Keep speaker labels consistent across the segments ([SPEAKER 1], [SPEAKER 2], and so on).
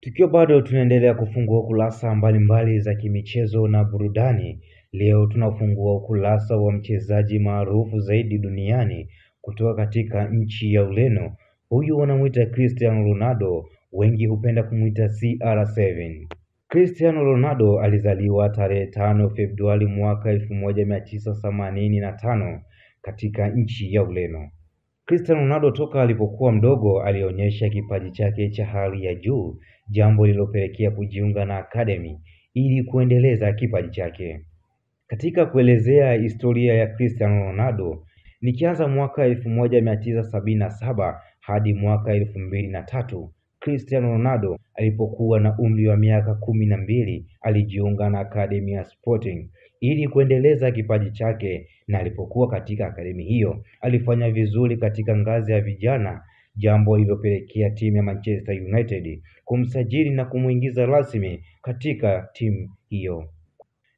[SPEAKER 1] Tukiwa bado tunaendelea kufungua kurasa mbalimbali za kimichezo na burudani, leo tunafungua ukurasa wa mchezaji maarufu zaidi duniani kutoka katika nchi ya Ureno. Huyu wanamuita Cristiano Ronaldo, wengi hupenda kumuita CR7. Cristiano Ronaldo alizaliwa tarehe 5 Februari mwaka 1985 katika nchi ya Ureno. Cristiano Ronaldo toka alipokuwa mdogo alionyesha kipaji chake cha hali ya juu, jambo lililopelekea kujiunga na academy ili kuendeleza kipaji chake. Katika kuelezea historia ya Cristiano Ronaldo, nikianza mwaka 1977 hadi mwaka 2003, Cristiano Ronaldo alipokuwa na umri wa miaka 12 alijiunga na academy ya Sporting ili kuendeleza kipaji chake, na alipokuwa katika akademi hiyo alifanya vizuri katika ngazi ya vijana, jambo lililopelekea timu ya Manchester United kumsajili na kumuingiza rasmi katika timu hiyo.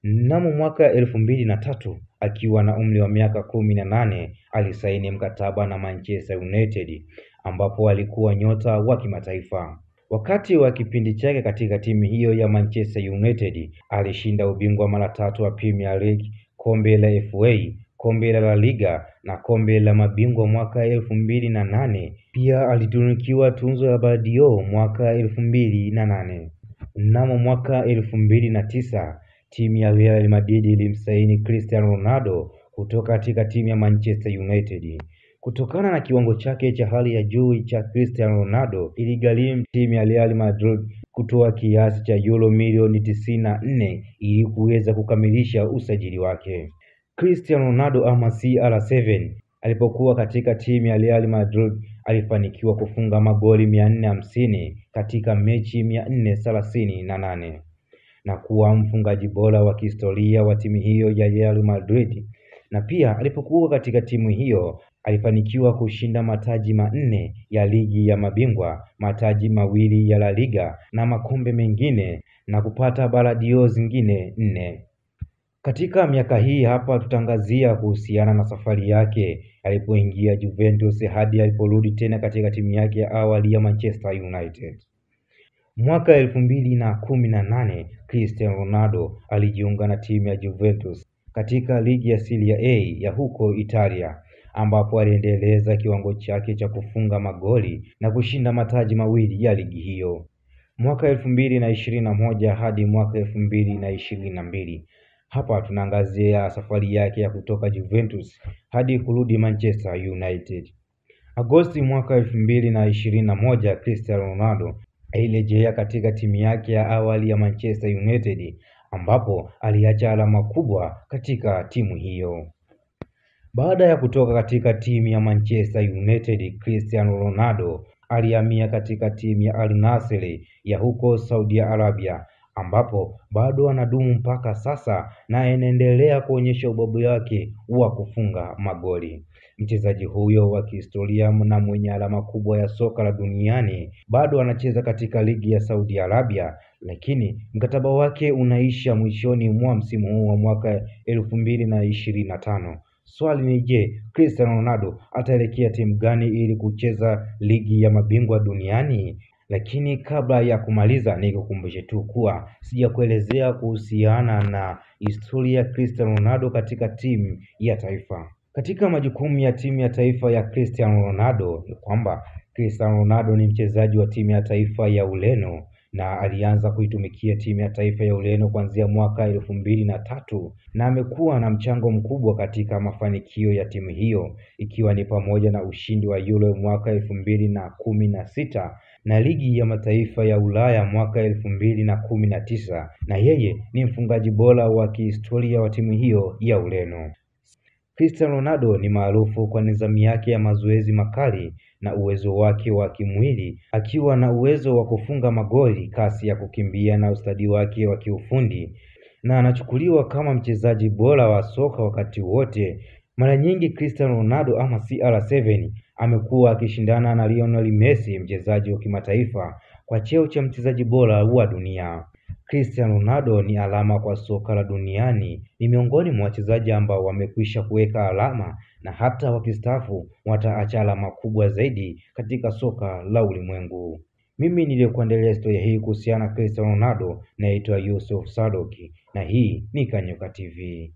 [SPEAKER 1] Mnamo mwaka 2003 akiwa na umri wa miaka 18 alisaini mkataba na Manchester United ambapo alikuwa nyota wa kimataifa. Wakati wa kipindi chake katika timu hiyo ya Manchester United alishinda ubingwa mara 3 wa Premier League, kombe la FA, kombe la La Liga na kombe la mabingwa mwaka 2008. Pia alitunukiwa tunzo ya Ballon d'Or mwaka 2008. Mnamo mwaka 2009 timu ya Real Madrid ilimsaini Cristiano Ronaldo kutoka katika timu ya Manchester United. Kutokana na kiwango chake cha hali ya juu cha Cristiano Ronaldo, iligharimu timu ya Real Madrid kutoa kiasi cha euro milioni 94 ili kuweza kukamilisha usajili wake. Cristiano Ronaldo ama CR7 alipokuwa katika timu ya Real Madrid alifanikiwa kufunga magoli 450 katika mechi 438 na kuwa mfungaji bora wa kihistoria wa timu hiyo ya Real Madrid. Na pia alipokuwa katika timu hiyo alifanikiwa kushinda mataji 4 ya ligi ya mabingwa, mataji 2 ya La Liga na makombe mengine na kupata Ballon d'Or zingine 4. Katika miaka hii hapa tutangazia kuhusiana na safari yake alipoingia Juventus hadi aliporudi tena katika timu yake ya awali ya Manchester United. Mwaka 2018 Cristiano Ronaldo alijiunga na timu ya Juventus katika ligi ya Serie A ya huko Italia, ambapo aliendeleza kiwango chake cha kufunga magoli na kushinda mataji 2 ya ligi hiyo. Mwaka 2021 hadi mwaka 2022. Hapa tunaangazia safari yake ya kutoka Juventus hadi kurudi Manchester United. Agosti mwaka 2021 Cristiano Ronaldo alirejea katika timu yake ya awali ya Manchester United ambapo aliacha alama kubwa katika timu hiyo. Baada ya kutoka katika timu ya Manchester United, Cristiano Ronaldo alihamia katika timu ya Al Nassr ya huko Saudi Arabia ambapo bado anadumu mpaka sasa na anaendelea kuonyesha ubabu wake wa kufunga magoli. Mchezaji huyo wa kihistoria na mwenye alama kubwa ya soka la duniani bado anacheza katika ligi ya Saudi Arabia, lakini mkataba wake unaisha mwishoni mwa msimu huu wa mwaka 2025. Swali ni je, Cristiano Ronaldo ataelekea timu gani ili kucheza ligi ya mabingwa duniani? Lakini kabla ya kumaliza nikukumbushe tu kuwa sijakuelezea kuhusiana na historia ya Cristiano Ronaldo katika timu ya taifa. Katika majukumu ya timu ya taifa ya Cristiano Ronaldo ni kwamba Cristiano Ronaldo ni mchezaji wa timu ya taifa ya Ureno na alianza kuitumikia timu ya taifa ya Ureno kuanzia mwaka 2003 na amekuwa na mchango mkubwa katika mafanikio ya timu hiyo, ikiwa ni pamoja na ushindi wa Euro mwaka 2016 na ligi ya mataifa ya Ulaya mwaka 2019, na yeye ni mfungaji bora wa kihistoria wa timu hiyo ya Ureno. Cristiano Ronaldo ni maarufu kwa nidhamu yake ya mazoezi makali na uwezo wake wa kimwili, akiwa na uwezo wa kufunga magoli, kasi ya kukimbia na ustadi wake wa kiufundi, na anachukuliwa kama mchezaji bora wa soka wakati wote. Mara nyingi Cristiano Ronaldo ama CR7 amekuwa akishindana na Lionel Messi, mchezaji wa kimataifa, kwa cheo cha mchezaji bora wa dunia. Cristiano Ronaldo ni alama kwa soka la duniani. Ni miongoni mwa wachezaji ambao wamekwisha kuweka alama na hata wakistaafu wataacha alama kubwa zaidi katika soka la ulimwengu. Mimi niliyokuandalia historia hii kuhusiana na Cristiano Ronaldo naitwa Yusuf Sadoki na hii ni Kanyuka TV.